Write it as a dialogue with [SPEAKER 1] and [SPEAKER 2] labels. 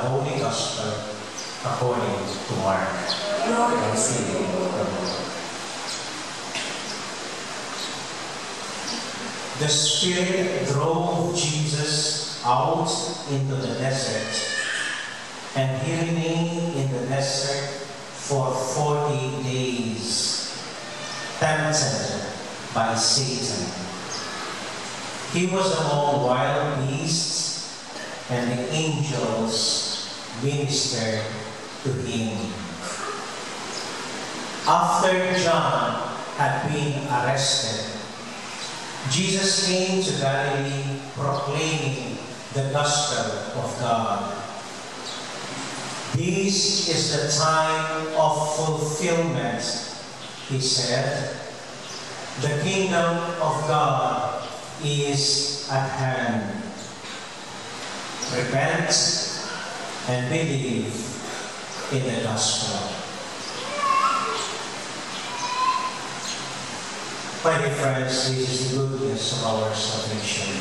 [SPEAKER 1] Holy Gospel according to Mark. The Spirit drove Jesus out into the desert, and he remained in the desert for 40 days, tempted by Satan. He was among wild beasts, and the angels ministered to him. After John had been arrested, Jesus came to Galilee proclaiming the gospel of God. This is the time of fulfillment, he said. The kingdom of God is at hand. Repent and believe in the gospel. My dear friends, this is the goodness of our salvation.